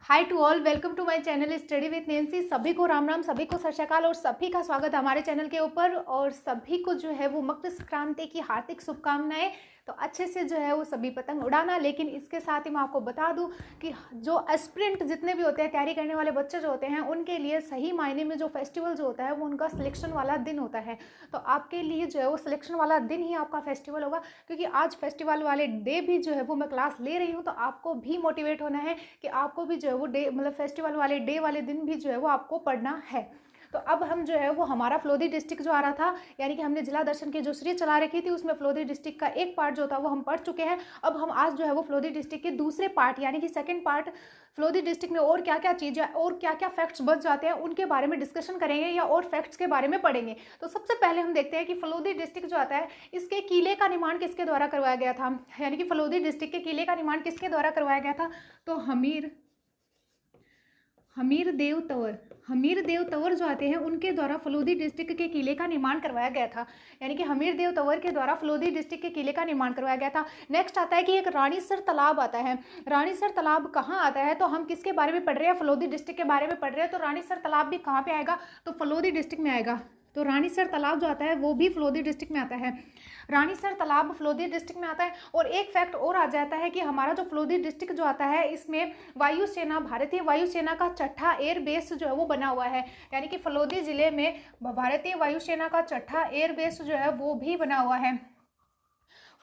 Hi to all, welcome to my channel study with Nancy. सभी को राम राम, सभी को सत श्री अकाल और सभी का स्वागत हमारे चैनल के ऊपर। और सभी को जो है वो मकर संक्रांति की हार्दिक शुभकामनाएं। तो अच्छे से जो है वो सभी पतंग उड़ाना। लेकिन इसके साथ ही मैं आपको बता दूं कि जो एस्पिरेंट जितने भी होते हैं, तैयारी करने वाले बच्चे जो होते हैं, उनके लिए सही मायने में जो फेस्टिवल जो होता है वो उनका सिलेक्शन वाला दिन होता है। तो आपके लिए जो है वो सिलेक्शन वाला दिन ही आपका फेस्टिवल होगा, क्योंकि आज फेस्टिवल वाले डे भी जो है वो मैं क्लास ले रही हूँ। तो आपको भी मोटिवेट होना है कि आपको भी जो है वो डे मतलब फेस्टिवल वाले डे वाले दिन भी जो है वो आपको पढ़ना है। तो अब हम जो है वो हमारा फलोदी डिस्ट्रिक्ट जो आ रहा था, यानी कि हमने जिला दर्शन की जो सीरीज चला रखी थी उसमें फलोदी डिस्ट्रिक्ट का एक पार्ट जो था वो हम पढ़ चुके हैं। अब हम आज जो है वो फलोदी डिस्ट्रिक्ट के दूसरे पार्ट यानी कि सेकंड पार्ट, फलोदी डिस्ट्रिक्ट में और क्या क्या चीज़ें और क्या क्या फैक्ट्स बच जाते हैं उनके बारे में डिस्कशन करेंगे या और फैक्ट्स के बारे में पढ़ेंगे। तो सबसे पहले हम देखते हैं कि फलोदी डिस्ट्रिक्ट जो आता है, इसके किले का निर्माण किसके द्वारा करवाया गया था। यानी कि फलोदी डिस्ट्रिक्ट के किले का निर्माण किसके द्वारा करवाया गया था। तो हमीर देव तंवर जो आते हैं उनके द्वारा फलोदी डिस्ट्रिक्ट के किले का निर्माण करवाया गया था। यानी कि हमीर देव तंवर के द्वारा फलोदी डिस्ट्रिक्ट के किले का निर्माण करवाया गया था। नेक्स्ट आता है कि एक रानीसर तालाब आता है। रानीसर तालाब कहाँ आता है, तो हम किसके बारे में पढ़ रहे हैं, फलोदी डिस्ट्रिक्ट के बारे में पढ़ रहे हैं। तो रानीसर तालाब भी कहाँ पे आएगा, तो फलोदी डिस्ट्रिक्ट में आएगा। तो रानीसर तालाब जो आता है वो भी फलोदी डिस्ट्रिक्ट में आता है। रानीसर तालाब फलोदी डिस्ट्रिक्ट में आता है। और एक फैक्ट और आ जाता है कि हमारा जो फलोदी डिस्ट्रिक्ट जो आता है, इसमें वायुसेना, भारतीय वायुसेना का छठा एयर बेस जो है वो बना हुआ है। यानी कि फलोदी जिले में भारतीय वायुसेना का छठा एयर बेस जो है वो भी बना हुआ है।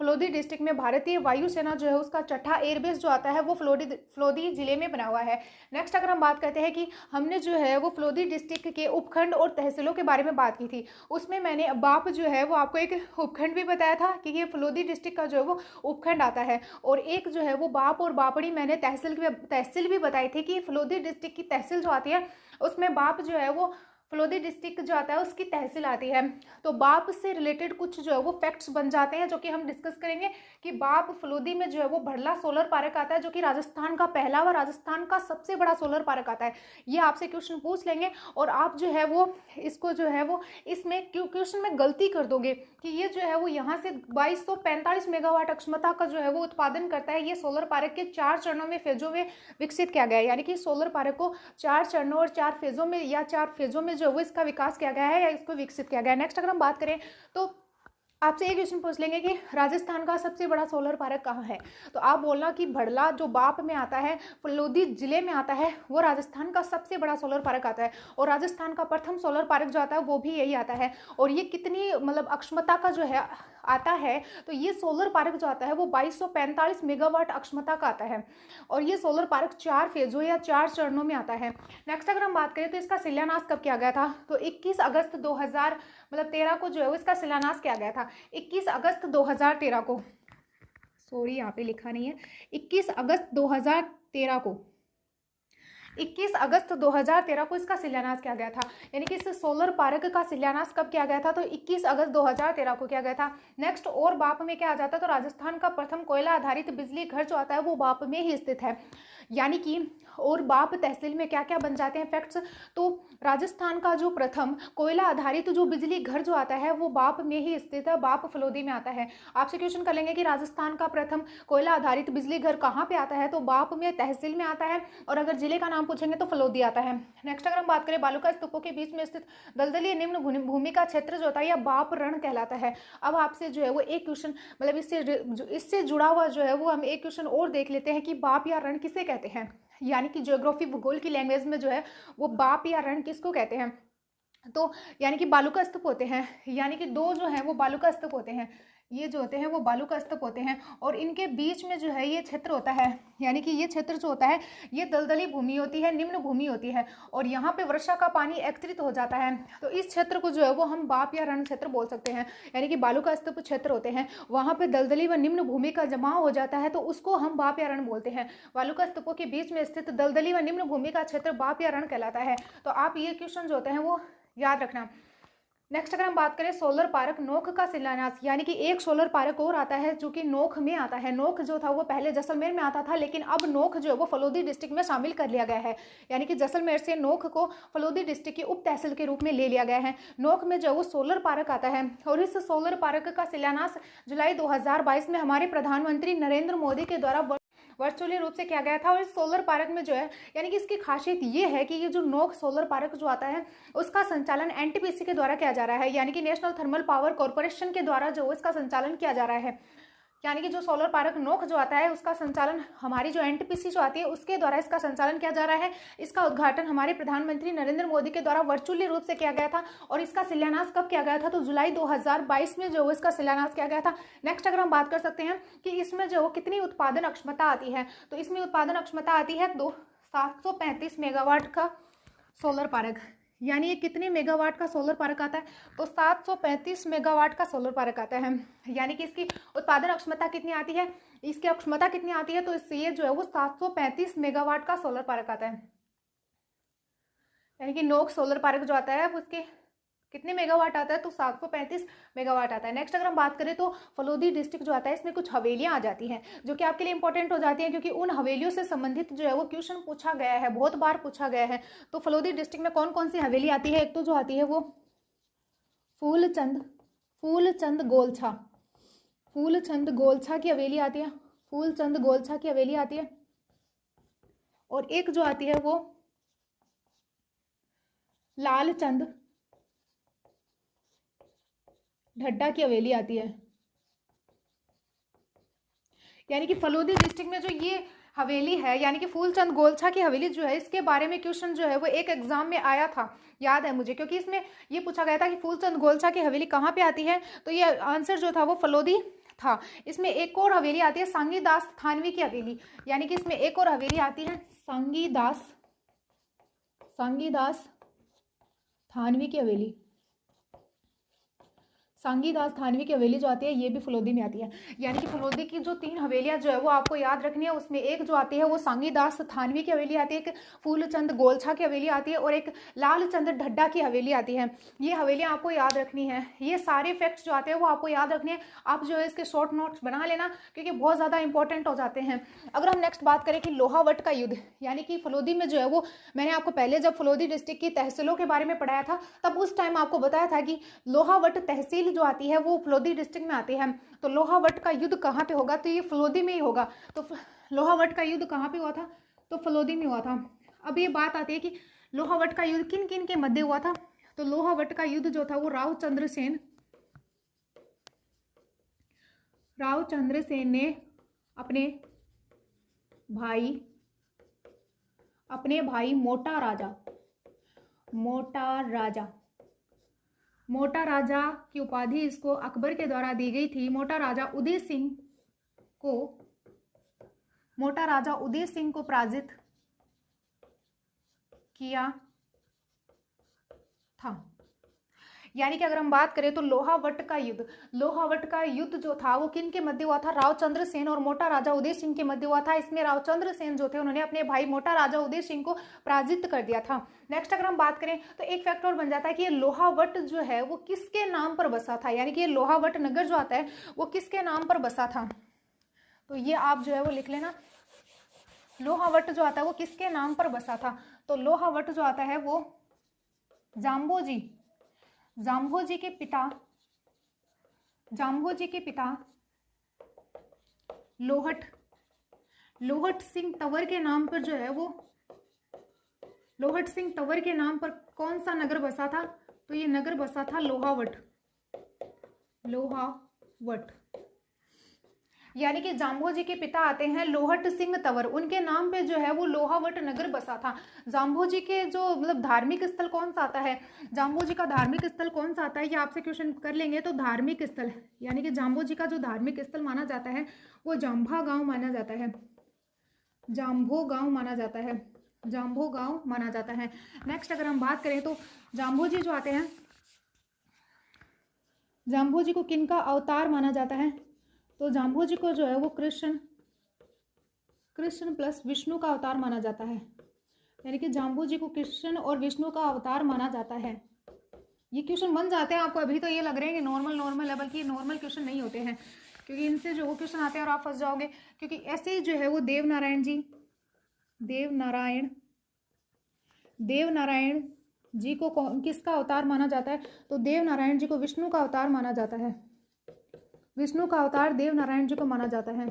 फलोदी डिस्ट्रिक्ट में भारतीय वायुसेना जो है उसका छठा एयरबेस जो आता है वो फलोदी जिले में बना हुआ है। नेक्स्ट अगर हम बात करते हैं कि हमने जो है वो फलोदी डिस्ट्रिक्ट के उपखंड और तहसीलों के बारे में बात की थी, उसमें मैंने बाप जो है वो आपको एक उपखंड भी बताया था कि ये फलोदी डिस्ट्रिक्ट का जो है वो उपखंड आता है। और एक जो है वो बाप और बापड़ी मैंने तहसील भी बताई थी कि फलोदी डिस्ट्रिक्ट की तहसील जो आती है उसमें बाप जो है वो फलोदी डिस्ट्रिक्ट जो आता है उसकी तहसील आती है। तो बाप से रिलेटेड कुछ जो है वो फैक्ट्स बन जाते हैं जो कि हम डिस्कस करेंगे कि बाप फलोदी में जो है वो भड़ला सोलर पार्क आता है, जो कि राजस्थान का पहला व राजस्थान का सबसे बड़ा सोलर पार्क आता है। ये आपसे क्वेश्चन पूछ लेंगे और आप जो है वो इसको जो है वो इसमें क्वेश्चन में गलती कर दोगे कि ये जो है वो यहाँ से 2245 मेगावाट अक्षमता का जो है वो उत्पादन करता है। ये सोलर पार्क के 4 चरणों में फेजों में विकसित किया गया है। यानी कि सोलर पार्क को 4 चरणों और 4 फेजों में या 4 फेजों में जो वो इसका विकास किया गया है या इसको विकसित किया गया है। नेक्स्ट अगर हम बात करें तो आपसे एक क्वेश्चन पूछ लेंगे कि राजस्थान का सबसे बड़ा सोलर पार्क कहाँ है, तो आप बोलना कि भड़ला जो बाप में आता है, फलोदी जिले में आता है, वो राजस्थान का सबसे बड़ा सोलर पार्क आता है। और राजस्थान का प्रथम सोलर पार्क जो आता है वो भी यही आता है। और ये कितनी मतलब अक्षमता का जो है आता है, तो ये सोलर पार्क जो आता है वो 2245 मेगावाट अक्षमता का आता है। और ये सोलर पार्क 4 फेजों या 4 चरणों में आता है। नेक्स्ट अगर हम बात करें तो इसका शिलान्यास कब किया गया था, तो 21 अगस्त 2013 को जो है इसका शिलान्यास किया गया था। 21 अगस्त 2013 को, सॉरी यहाँ पे लिखा नहीं है, 21 अगस्त 2013 को 21 अगस्त 2013 को इसका शिलान्यास किया गया था। यानी कि इस सोलर पार्क का शिलान्यास कब किया गया था, तो 21 अगस्त 2013 को किया गया था। नेक्स्ट और बाप में क्या आ जाता है, तो राजस्थान का प्रथम कोयला आधारित बिजली घर जो आता है वो बाप में ही स्थित है। यानी कि और बाप तहसील में क्या क्या बन जाते हैं फैक्ट्स, तो राजस्थान का जो प्रथम कोयला आधारित जो बिजली घर जो आता है वो बाप में ही स्थित है, बाप फलोदी में आता है। आपसे क्वेश्चन कर लेंगे कि राजस्थान का प्रथम कोयला आधारित बिजली घर कहाँ पे आता है, तो बाप में तहसील में आता है। और अगर जिले का नाम पूछेंगे तो फलोदी आता है। नेक्स्ट अगर हम बात करें बालूका स्तूपों के बीच में स्थित दलदली निम्न भूमि का क्षेत्र जो होता है यह बाप रण कहलाता है। अब आपसे जो है वो एक क्वेश्चन मतलब इससे जुड़ा हुआ जो है वो हम एक क्वेश्चन और देख लेते हैं कि बाप या रण किसे कहते हैं। यानी कि ज्योग्राफी भूगोल की लैंग्वेज में जो है वो बाप या रण किसको कहते हैं, तो यानी कि बालूका स्तूप होते हैं। यानी कि 2 जो है वो बालूका स्तूप होते हैं, ये जो होते हैं वो बालूका स्तूप होते हैं। और इनके बीच में जो है ये क्षेत्र होता है, यानी कि ये क्षेत्र जो होता है ये दलदली भूमि होती है, निम्न भूमि होती है। और यहाँ पे वर्षा का पानी एकत्रित हो जाता है। तो इस क्षेत्र को जो है वो हम बाप या रण क्षेत्र बोल सकते हैं। यानी कि बालूका स्तूप क्षेत्र होते हैं, वहाँ पे दलदली व निम्न भूमि का जमाव हो जाता है, तो उसको हम बाप या रण बोलते हैं। बालूका स्तूपों के बीच में स्थित दलदली व निम्न भूमि का क्षेत्र बाप या रण कहलाता है। तो आप ये क्वेश्चन जो होते हैं वो याद रखना। नेक्स्ट अगर हम बात करें सोलर पार्क नोख का शिलान्यास, यानी कि एक सोलर पार्क और आता है जो कि नोख में आता है। नोख जो था वो पहले जैसलमेर में आता था, लेकिन अब नोख जो है वो फलोदी डिस्ट्रिक्ट में शामिल कर लिया गया है। यानी कि जैसलमेर से नोख को फलोदी डिस्ट्रिक्ट की उप तहसील के रूप में ले लिया गया है। नोख में जो वो सोलर पार्क आता है और इस सोलर पार्क का शिलान्यास जुलाई 2022 में हमारे प्रधानमंत्री नरेंद्र मोदी के द्वारा वर्चुअली रूप से किया गया था। और इस सोलर पार्क में जो है यानी कि इसकी खासियत ये है कि ये जो नोक सोलर पार्क जो आता है उसका संचालन एनटीपीसी के द्वारा किया जा रहा है, यानी कि नेशनल थर्मल पावर कॉरपोरेशन के द्वारा जो इसका संचालन किया जा रहा है। यानी कि जो सोलर पार्क नोक जो आता है उसका संचालन हमारी जो एनटीपीसी जो आती है उसके द्वारा इसका संचालन किया जा रहा है। इसका उद्घाटन हमारे प्रधानमंत्री नरेंद्र मोदी के द्वारा वर्चुअली रूप से किया गया था। और इसका शिलान्यास कब किया गया था? तो जुलाई 2022 में जो इसका शिलान्यास किया गया था। नेक्स्ट अगर हम बात कर सकते हैं कि इसमें जो कितनी उत्पादन क्षमता आती है, तो इसमें उत्पादन क्षमता आती है 735 मेगावाट का सोलर पार्क। यानी ये कितने मेगावाट का सोलर पार्क आता है? तो 735 मेगावाट का सोलर पार्क आता है। यानी कि इसकी उत्पादन क्षमता कितनी आती है, इसकी क्षमता कितनी आती है? तो इससे ये जो है वो 735 मेगावाट का सोलर पार्क आता है। यानी कि नोक सोलर पार्क जो आता है उसके कितने मेगावाट आता है? तो 735 मेगावाट आता है। नेक्स्ट अगर हम बात करें तो फलोदी डिस्ट्रिक्ट जो आता है इसमें कुछ हवेलियां आ जाती हैं जो कि आपके लिए इंपॉर्टेंट हो जाती हैं, क्योंकि उन हवेलियों से संबंधित जो है वो क्वेश्चन पूछा गया है, बहुत बार पूछा गया है। तो फलोदी डिस्ट्रिक्ट में कौन कौन सी हवेली आती है? एक तो जो आती है वो फूलचंद गोलछा की हवेली आती है, फूलचंद गोलछा की हवेली आती है। और एक जो आती है वो लालचंद ढड्डा की हवेली आती है। यानी कि फलोदी डिस्ट्रिक्ट में जो ये हवेली है यानी कि फूलचंद गोलछा की हवेली जो है इसके बारे में क्वेश्चन जो है वो एक एग्जाम में आया था, याद है मुझे, क्योंकि इसमें ये पूछा गया था कि फूलचंद गोलछा की हवेली कहाँ पे आती है। तो ये आंसर जो था वो फलोदी था। इसमें एक और हवेली आती है सांगीदास थानवी की हवेली। यानी कि इसमें एक और हवेली आती है सांगीदास थानवी की हवेली। सांगीदास थानवी की हवेली जो आती है ये भी फलोदी में आती है। यानी कि फलोदी की जो 3 हवेलियां जो है वो आपको याद रखनी है। उसमें एक जो आती है वो सांगीदास थानवी की हवेली आती है, एक फूलचंद गोलछा की हवेली आती है और एक लालचंद ढड्डा की हवेली आती है। ये हवेलियां आपको याद रखनी है। ये सारे फैक्ट्स जो आते हैं वो आपको याद रखने हैं। आप जो है इसके शॉर्ट नोट्स बना लेना क्योंकि बहुत ज़्यादा इंपॉर्टेंट हो जाते हैं। अगर हम नेक्स्ट बात करें कि लोहावट का युद्ध, यानी कि फलोदी में जो है वो मैंने आपको पहले जब फलोदी डिस्ट्रिक्ट की तहसीलों के बारे में पढ़ाया था तब उस टाइम आपको बताया था कि लोहावट तहसील जो आती है वो फलोदी डिस्ट्रिक्ट में आती है। तो लोहावट का युद्ध कहाँ पे होगा? तो ये फलोदी में ही होगा। तो लोहावट का युद्ध कहाँ पे हुआ था? तो फलोदी में हुआ था। अब ये बात आती है कि लोहावट का युद्ध किन किन के मध्य हुआ था? तो लोहावट का युद्ध जो था वो रावचंद्र सेन ने अपने भाई मोटा राजा की उपाधि इसको अकबर के द्वारा दी गई थी। मोटा राजा उदय सिंह को पराजित किया था। यानी कि अगर हम बात करें तो लोहावट का युद्ध जो था वो किन के मध्य हुआ था? रावचंद्र सेन और मोटा राजा उदय सिंह के मध्य हुआ था। इसमें रावचंद्र सेन जो थे उन्होंने अपने भाई मोटा राजा उदय सिंह को पराजित कर दिया था। नेक्स्ट अगर हम बात करें तो एक फैक्ट और बन जाता है कि ये लोहावट जो है वो किसके नाम पर बसा था। यानी कि ये लोहावट नगर जो आता है वो किसके नाम पर बसा था? तो ये आप जो है वो लिख लेना, लोहावट जो आता है वो किसके नाम पर बसा था? तो लोहावट जो आता है वो जाम्भोजी के पिता लोहट सिंह तंवर के नाम पर जो है वो लोहट सिंह तंवर के नाम पर कौन सा नगर बसा था? तो ये नगर बसा था लोहावट। यानी कि जाम्भोजी के पिता आते हैं लोहट सिंह तंवर, उनके नाम पे जो है वो लोहावट नगर बसा था। जाम्भोजी के जो मतलब धार्मिक स्थल कौन सा आता है? जाम्भोजी का धार्मिक स्थल कौन सा आता है? ये आपसे क्वेश्चन कर लेंगे। तो धार्मिक स्थल यानी कि जाम्भोजी का जो धार्मिक स्थल माना जाता है वो जाम्भो गांव माना जाता है। नेक्स्ट अगर हम बात करें तो जाम्भोजी जो आते हैं, जाम्भोजी को किन का अवतार माना जाता है? तो जाम्भोजी को जो है वो कृष्ण प्लस विष्णु का अवतार माना जाता है। यानी कि जाम्भोजी को कृष्ण और विष्णु का अवतार माना जाता है। ये क्वेश्चन बन जाते हैं आपको, अभी तो ये लग रहे हैं कि नॉर्मल लेवल की, नॉर्मल क्वेश्चन नहीं होते हैं क्योंकि इनसे जो वो क्वेश्चन आते हैं और आप फंस जाओगे। क्योंकि ऐसे ही जो है वो देवनारायण जी को किसका अवतार माना जाता है? तो देवनारायण जी को विष्णु का अवतार माना जाता है। विष्णु का अवतार देव नारायण जी को माना जाता है।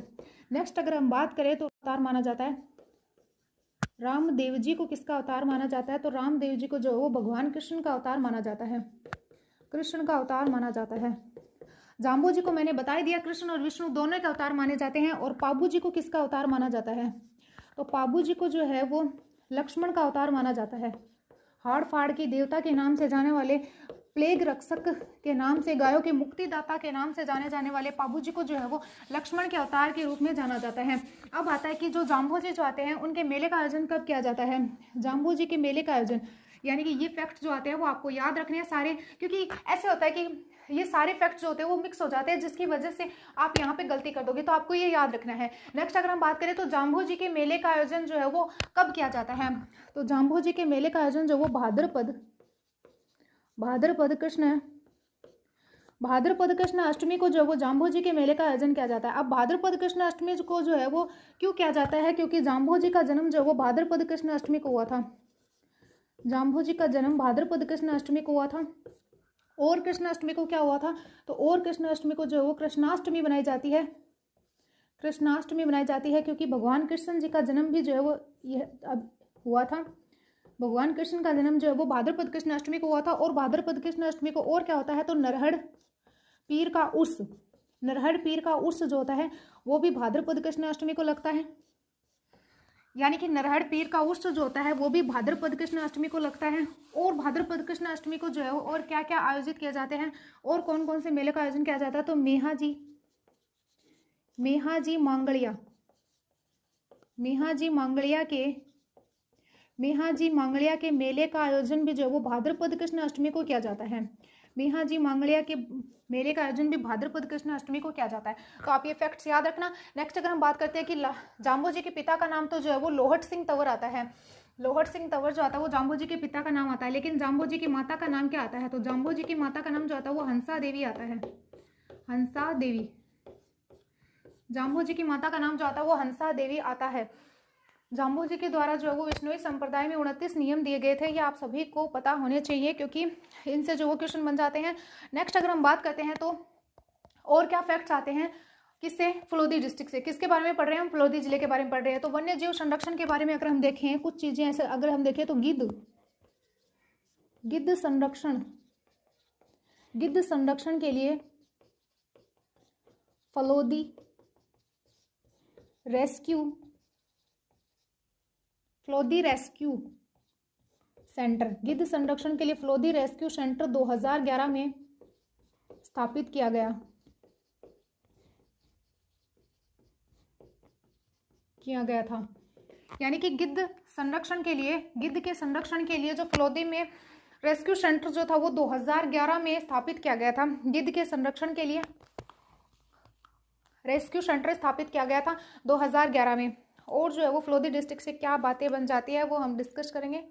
नेक्स्ट अगर हम बात करें तो अवतार माना जाता है रामदेव जी को। किसका अवतार माना जाता है? तो रामदेव जी को जो वो भगवान कृष्ण का अवतार माना जाता है, कृष्ण का अवतार माना जाता है। जाम्बू जी को मैंने बता ही दिया, कृष्ण और विष्णु दोनों के अवतार माने जाते हैं। और पाबू जी को किसका अवतार माना जाता है? तो पाबू जी को जो है वो लक्ष्मण का अवतार माना जाता है। हाड़ फाड़ के देवता के नाम से जाने वाले, प्लेग रक्षक के नाम से, गायों के मुक्तिदाता के नाम से जाने जाने वाले पाबू जी को जो है वो लक्ष्मण के अवतार के रूप में जाना जाता है। अब आता है कि जो जाम्बू जी जो आते हैं उनके मेले का आयोजन कब किया जाता है? जाम्बू जी के मेले का आयोजन, यानी कि ये फैक्ट जो आते हैं वो आपको याद रखने हैं सारे, क्योंकि ऐसे होता है कि ये सारे फैक्ट्स जो होते हैं वो मिक्स हो जाते हैं, जिसकी वजह से आप यहाँ पे गलती कर दोगे, तो आपको ये याद रखना है। नेक्स्ट अगर हम बात करें तो जाम्बू जी के मेले का आयोजन जो है वो कब किया जाता है? तो जाम्बू जी के मेले का आयोजन जो वो भाद्रपद कृष्ण अष्टमी को जो वो जाम्बू जी के मेले का आयोजन किया जाता है। अब भाद्रपद कृष्ण अष्टमी को जो है वो क्यों किया जाता है? क्योंकि जाम्बू जी का जन्म जो वो भाद्रपद कृष्ण अष्टमी को हुआ था। जाम्बू जी का जन्म भाद्रपद कृष्ण अष्टमी को हुआ था। और कृष्ण अष्टमी को क्या हुआ था? तो और कृष्ण अष्टमी को जो है वो कृष्णाष्टमी बनाई जाती है, कृष्णाष्टमी बनाई जाती है, क्योंकि भगवान कृष्ण जी का जन्म भी जो है वो अब हुआ था। भगवान कृष्ण का जन्म जो है वो भाद्रपद कृष्ण अष्टमी को हुआ था। और भाद्रपद कृष्ण अष्टमी को और क्या होता है? तो नरहड़ पीर का उर्स, नरहड़ पीर का उर्स जो होता है वो भी भाद्रपद कृष्ण अष्टमी को लगता है। यानी कि नरहड़ पीर का उर्स जो होता है वो भी भाद्रपद कृष्ण अष्टमी को लगता है। और भाद्रपद कृष्ण अष्टमी को जो है और क्या क्या आयोजित किए जाते हैं और कौन कौन से मेले का आयोजन किया जाता है? तो मेहाजी मांगलिया के मेले का आयोजन भी जो है वो भाद्रपद कृष्ण अष्टमी को किया जाता है। मेहाजी मांगलिया के मेले का आयोजन भी भाद्रपद कृष्ण अष्टमी को किया जाता है। तो आप ये फैक्ट्स याद रखना। नेक्स्ट अगर हम बात करते हैं कि जाम्बू जी के पिता का नाम तो जो है वो लोहट सिंह तंवर आता है। लोहट सिंह तंवर जो आता है वो जाम्बू जी के पिता का नाम आता है। लेकिन जाम्बू जी की माता का नाम क्या आता है? तो जाम्बू जी की माता का नाम जो आता है वो हंसा देवी आता है, हंसा देवी। जाम्बू जी की माता का नाम जो आता है वो हंसा देवी आता है। जाम्बू जी के द्वारा जो है वो विष्णुई संप्रदाय में 29 नियम दिए गए थे। ये आप सभी को पता होने चाहिए, क्योंकि इनसे जो वो क्वेश्चन बन जाते हैं। नेक्स्ट अगर हम बात करते हैं तो और क्या फैक्ट्स आते हैं? किससे? फलोदी डिस्ट्रिक्ट से। किसके बारे में पढ़ रहे हैं हम? फलोदी जिले के बारे में पढ़ रहे हैं। तो वन्य जीव संरक्षण के बारे में अगर हम देखें कुछ चीजें ऐसे अगर हम देखें तो गिद्ध संरक्षण के लिए फलोदी रेस्क्यू सेंटर, गिद्ध संरक्षण के लिए फलोदी रेस्क्यू सेंटर 2011 में स्थापित किया गया था। यानी कि गिद्ध के संरक्षण के लिए जो फलोदी में रेस्क्यू सेंटर जो था वो 2011 में स्थापित किया गया था। गिद्ध के संरक्षण के लिए रेस्क्यू सेंटर स्थापित किया गया था 2011 में। और जो है वो फलोदी डिस्ट्रिक्ट से क्या बातें बन जाती है वो हम डिस्कस करेंगे।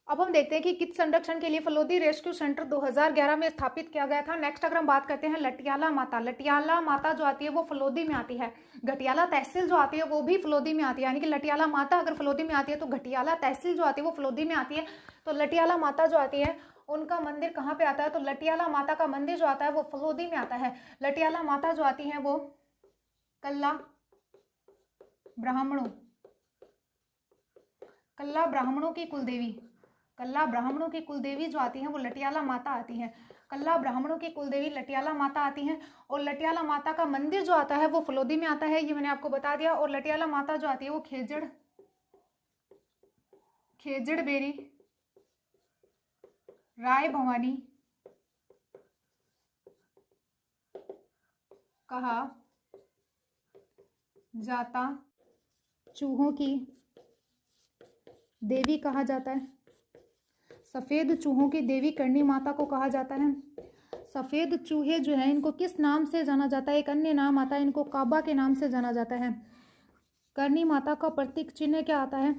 अब हम देखते हैं कि गिद्ध संरक्षण के लिए फलोदी रेस्क्यू सेंटर 2011 में स्थापित किया गया था। नेक्स्ट अगर हम बात करते हैं लटियाला माता जो आती है वो फलोदी में आती है। घटियाला तहसील जो आती है वो भी फलोदी में आती है। यानी कि लटियाला माता अगर फलोदी में आती है तो घटियाला तहसील जो आती है वो फलोदी में आती है। तो लटियाला माता जो आती है उनका मंदिर कहाँ पे आता है? तो लटियाला माता का मंदिर जो आता है वो फलोदी में आता है। लटियाला माता जो आती है वो कल्ला ब्राह्मणों की कुलदेवी जो आती हैं वो लटियाला माता आती हैं। कल्ला ब्राह्मणों की कुलदेवी लटियाला माता आती हैं। और लटियाला माता का मंदिर जो आता है वो फलोदी में आता है, ये मैंने आपको बता दिया। और लटियाला माता जो आती है वो खेजड़ बेरी राय भवानी कहा जाता, चूहों की देवी कहा जाता है। सफ़ेद चूहों की देवी करणी माता को कहा जाता है। सफ़ेद चूहे जो हैं इनको किस नाम से जाना जाता है? एक अन्य नाम आता है, इनको काबा के नाम से जाना जाता है। करणी माता का प्रतीक चिन्ह क्या आता है?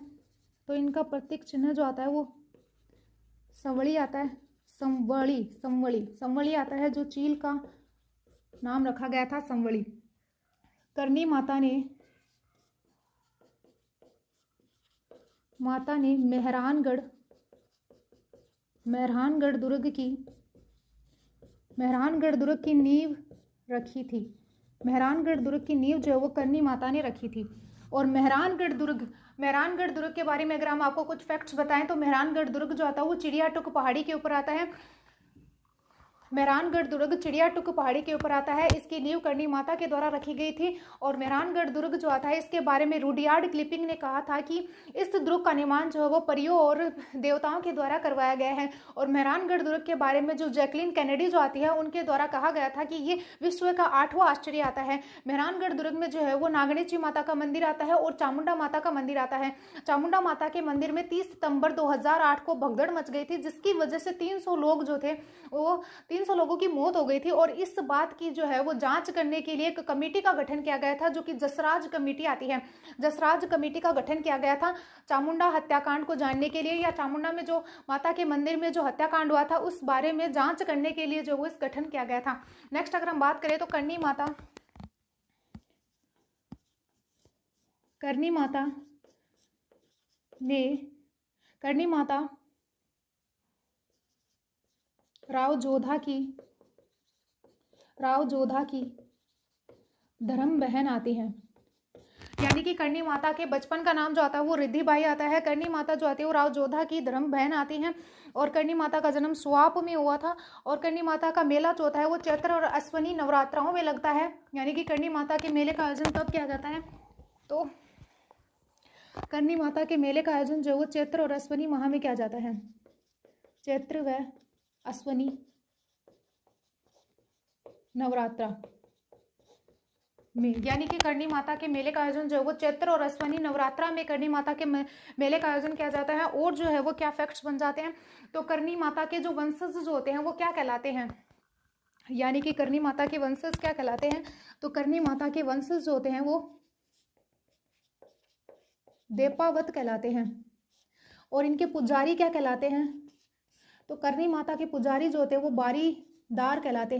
तो इनका प्रतीक चिन्ह जो आता है वो संवड़ी आता है। संवड़ी आता है, जो चील का नाम रखा गया था, संवड़ी। करणी माता ने मेहरानगढ़ दुर्ग की नींव रखी थी। मेहरानगढ़ दुर्ग की नींव जो है वो करणी माता ने रखी थी। और मेहरानगढ़ दुर्ग के बारे में अगर हम आपको कुछ फैक्ट्स बताएं तो मेहरानगढ़ दुर्ग जो आता है वो चिड़ियाटुक पहाड़ी के ऊपर आता है। मेहरानगढ़ दुर्ग चिड़ियाटुक पहाड़ी के ऊपर आता है। इसकी नींव करणी माता के द्वारा रखी गई थी। और मेहरानगढ़ दुर्ग जो आता है इसके बारे में रुडयार्ड किपलिंग ने कहा था कि इस दुर्ग का निर्माण जो है वो परियों और देवताओं के द्वारा करवाया गया है। और मेहरानगढ़ दुर्ग के बारे में जो जैकलिन कैनेडी जो आती है उनके द्वारा कहा गया था कि ये विश्व का 8वां आश्चर्य आता है। मेहरानगढ़ दुर्ग में जो है वो नागणेची माता का मंदिर आता है और चामुंडा माता का मंदिर आता है। चामुंडा माता के मंदिर में 30 सितंबर 2008 को भगदड़ मच गई थी, जिसकी वजह से 300 लोग जो थे वो 300 लोगों की मौत हो गई थी। और इस बात की जो है वो जांच करने के लिए एक कमेटी का गठन किया गया था, जो कि जसराज कमेटी आती है। जसराज कमेटी का गठन किया गया था चामुंडा हत्याकांड को जानने के लिए, या चामुंडा में जो माता के मंदिर में जो हत्याकांड हुआ था उस बारे में जांच करने के लिए जो वो इस गठन किया गया था। नेक्स्ट अगर हम बात करें तो करणी माता राव जोधा की धर्म बहन आती है। यानी कि करणी माता के बचपन का नाम जो आता है वो रिद्धि बाई आता है। करणी माता जो आती है वो राव जोधा की धर्म बहन आती हैं। और करणी माता का जन्म स्वाप में हुआ था। और करणी माता का मेला जो होता है वो चैत्र और अश्वनी नवरात्राओं में लगता है। यानी कि करणी माता के मेले का आयोजन कब किया जाता है? तो करणी माता के मेले का आयोजन जो वो चैत्र और अश्वनी माह में किया जाता है। चैत्र व अश्वनी नवरात्रा में, यानी कि करणी माता के मेले का आयोजन जो है वो चैत्र और अश्वनी नवरात्रा में करणी माता के मेले का आयोजन किया जाता है। और जो है वो क्या फैक्ट्स बन जाते हैं? तो करणी माता के जो वंशज जो होते हैं वो क्या कहलाते हैं? यानी कि करणी माता के वंशज क्या कहलाते हैं? तो करणी माता के वंशज जो होते हैं वो देपावत कहलाते हैं। और इनके पुजारी क्या कहलाते हैं? तो करणी माता के पुजारी जो होते हैं वो बारीदार कहलाते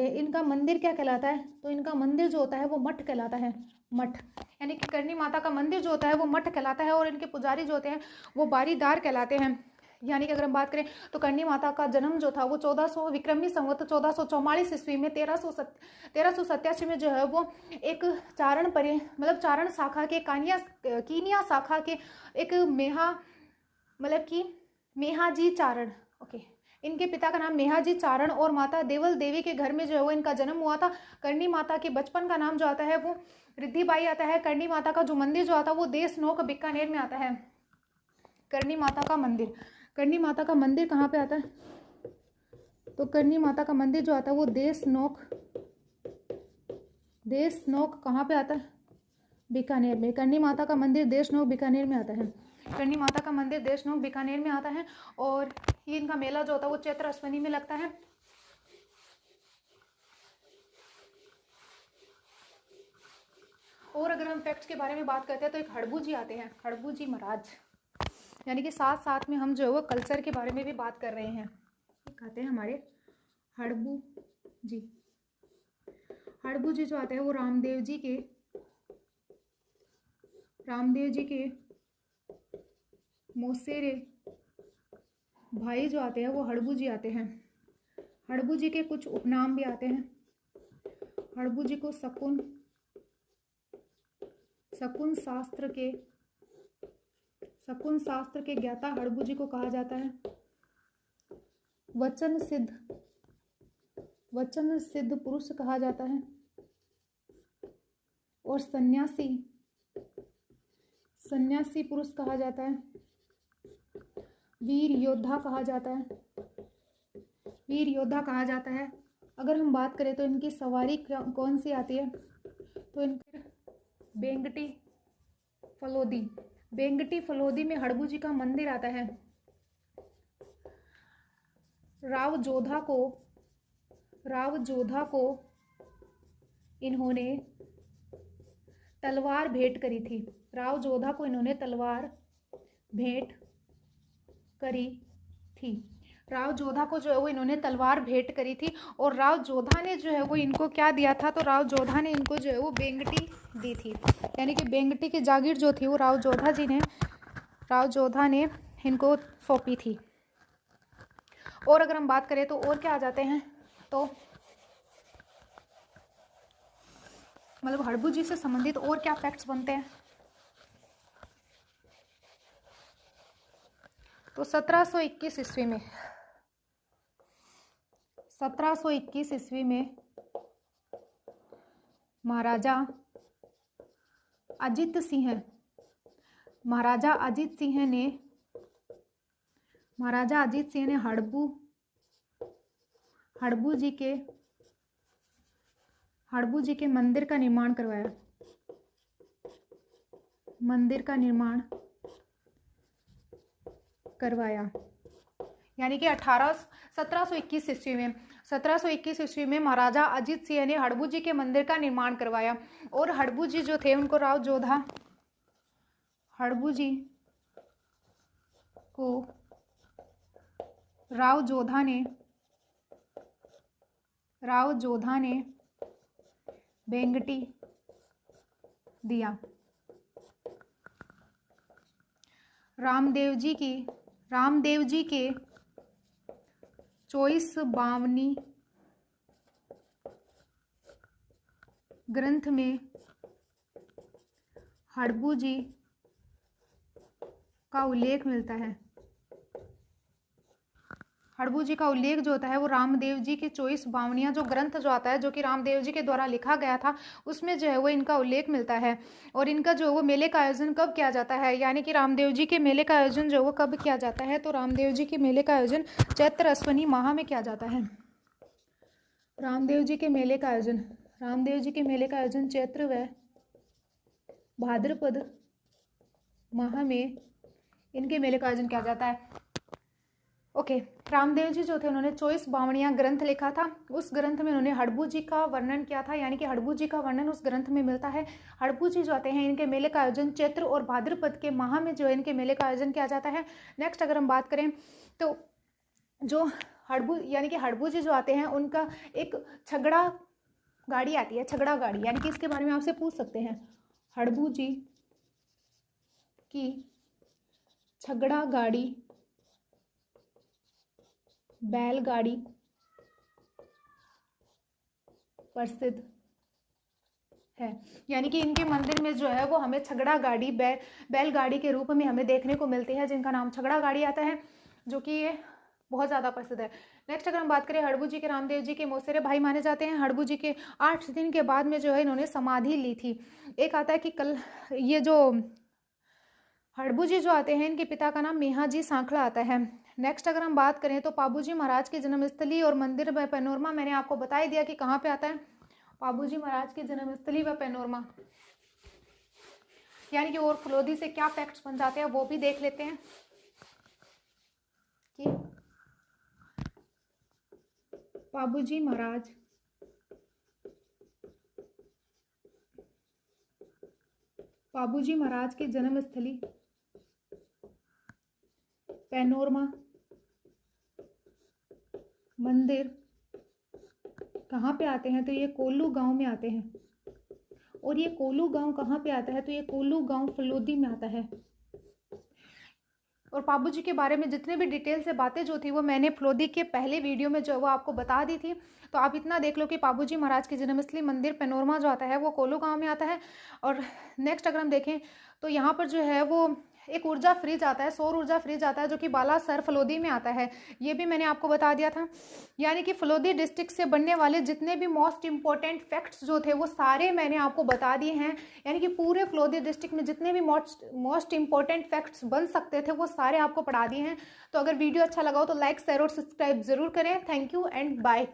हैं। इनका मंदिर क्या कहलाता है? तो इनका मंदिर जो होता है वो मठ कहलाता है। मठ, यानी कि करणी माता का मंदिर जो होता है वो मठ कहलाता है। और इनके पुजारी जो होते हैं वो बारीदार कहलाते हैं। यानी कि अगर हम बात करें तो करणी माता का जन्म जो था वो 1400 विक्रमी संवत 1444 ईस्वी में 1387 में जो है वो एक चारण शाखा के कीनिया शाखा के एक मेहाजी चारण, ओके, इनके पिता का नाम मेहाजी चारण और माता देवल देवी के घर में जो है वो इनका जन्म हुआ था। करणी माता के बचपन का नाम जो आता है वो रिद्धि बाई आता है। करणी माता का जो मंदिर जो आता है वो देशनोक बीकानेर में आता है। करणी माता का मंदिर कहाँ पे आता है? तो करणी माता का मंदिर जो आता है वो देशनोक कहाँ पे आता है? बीकानेर में। करणी माता का मंदिर देशनोक बीकानेर में आता है। करणी माता का मंदिर देशनोक बीकानेर में आता है। और ये इनका मेला जो होता है वो चैत्र अश्वनी में लगता है। और अगर हम फैक्ट्स के बारे में बात करते हैं तो एक हड़बू जी आते हैं, हड़बू जी महाराज, यानी कि साथ साथ में हम जो है वो कल्चर के बारे में भी बात कर रहे हैं। कहते हैं हमारे हड़बू जी जो आते हैं वो रामदेव जी के मौसेरे भाई जो आते हैं वो हड़बू जी आते हैं। हड़बू जी के कुछ उपनाम भी आते हैं। हड़बू जी को शकुन शास्त्र के ज्ञाता हड़बू जी को कहा जाता है। वचन सिद्ध पुरुष कहा जाता है। और सन्यासी पुरुष कहा जाता है। वीर योद्धा कहा जाता है। अगर हम बात करें तो इनकी सवारी कौन सी आती है, तो इनकी बेंगटी फलोदी, बेंगटी फलोदी में हड़बू जी का मंदिर आता है। राव जोधा को इन्होंने तलवार भेंट करी थी। राव जोधा को इन्होंने तलवार भेंट करी थी। राव जोधा को जो है वो इन्होंने तलवार भेंट करी थी। और राव जोधा ने जो है वो इनको क्या दिया था, तो राव जोधा ने इनको जो है वो बेंगटी दी थी, यानी कि बेंगटी की जागीर जो थी वो राव जोधा ने इनको सौंपी थी। और अगर हम बात करें तो और क्या आ जाते हैं, तो मतलब हड़बू जी से संबंधित और क्या फैक्ट्स बनते हैं, तो 1721 ईस्वी में महाराजा अजीत सिंह ने हड़बू जी के मंदिर का निर्माण करवाया, यानी कि 1721 ईस्वी में महाराजा अजीत सिंह ने हड़बू जी के मंदिर का निर्माण करवाया। और हड़बू जी जो थे उनको राव जोधा ने बेंगटी दिया। रामदेव जी के 24 बावनी ग्रंथ में हड़बू जी का उल्लेख मिलता है। हड़बू जी का उल्लेख जो होता है वो रामदेव जी के 24 बावनियाँ जो ग्रंथ जो आता है, जो कि रामदेव जी के द्वारा लिखा गया था, उसमें जो है वो इनका उल्लेख मिलता है। और इनका जो वो मेले का आयोजन कब किया जाता है, यानी कि रामदेव जी के मेले का आयोजन जो वो कब किया जाता है, तो रामदेव जी के मेले का आयोजन चैत्र अश्विनी माह में किया जाता है। रामदेव जी के मेले का आयोजन चैत्र व भाद्रपद माह में इनके मेले का आयोजन किया जाता है। ओके, रामदेव जी जो थे उन्होंने 24 बावनियाँ ग्रंथ लिखा था। उस ग्रंथ में उन्होंने हड़बू जी का वर्णन किया था, यानी कि हड़बू जी का वर्णन उस ग्रंथ में मिलता है। हड़बू जी जो आते हैं इनके मेले का आयोजन चैत्र और भाद्रपद के माह में जो है इनके मेले का आयोजन किया जाता है। नेक्स्ट अगर हम बात करें तो जो हड़बू जी जो आते हैं उनका एक छगड़ा गाड़ी आती है, छगड़ा गाड़ी, यानी कि इसके बारे में आपसे पूछ सकते हैं। हड़बू जी की छगड़ा गाड़ी बैलगाड़ी प्रसिद्ध है, यानी कि इनके मंदिर में जो है वो हमें छगड़ा गाड़ी बैलगाड़ी के रूप में हमें देखने को मिलती है, जिनका नाम छगड़ा गाड़ी आता है, जो कि ये बहुत ज़्यादा प्रसिद्ध है। नेक्स्ट अगर हम बात करें, हड़बू जी के रामदेव जी के मौसेरे भाई माने जाते हैं। हड़बू जी के 8 दिन के बाद में जो है इन्होंने समाधि ली थी। एक आता है कि ये जो हड़बू जी जो आते हैं इनके पिता का नाम मेहाजी सांखला आता है। नेक्स्ट अगर हम बात करें तो पाबूजी महाराज की जन्मस्थली और मंदिर व पैनोरमा मैंने आपको बता ही दिया कि कहाँ पे आता है, पाबूजी महाराज की जन्मस्थली व पैनोरमा, यानी कि और फलोदी से क्या फैक्ट्स बन जाते हैं वो भी देख लेते हैं कि पाबूजी महाराज की जन्मस्थली पैनोरमा मंदिर कहाँ पे आते हैं, तो ये कोल्लू गांव में आते हैं। और ये कोल्लू गांव कहाँ पे आता है, तो ये कोल्लू गांव फलोदी में आता है। और पाबू जी के बारे में जितने भी डिटेल से बातें जो थी वो मैंने फलोदी के पहले वीडियो में जो है वो आपको बता दी थी, तो आप इतना देख लो कि पाबू जी महाराज की जन्मस्थली मंदिर पैनोरमा जो आता है वो कोल्लू गांव में आता है। और नेक्स्ट अगर हम देखें तो यहाँ पर जो है वो एक ऊर्जा फ्रिज आता है, सौर ऊर्जा फ्रिज आता है, जो कि बालासर फलोदी में आता है, ये भी मैंने आपको बता दिया था। यानी कि फलोदी डिस्ट्रिक्ट से बनने वाले जितने भी मोस्ट इंपॉर्टेंट फैक्ट्स जो थे वो सारे मैंने आपको बता दिए हैं। यानी कि पूरे फलोदी डिस्ट्रिक्ट में जितने भी मोस्ट इंपॉर्टेंट फैक्ट्स बन सकते थे वो सारे आपको पढ़ा दिए हैं। तो अगर वीडियो अच्छा लगा हो तो लाइक शेयर और सब्सक्राइब जरूर करें। Thank you and bye.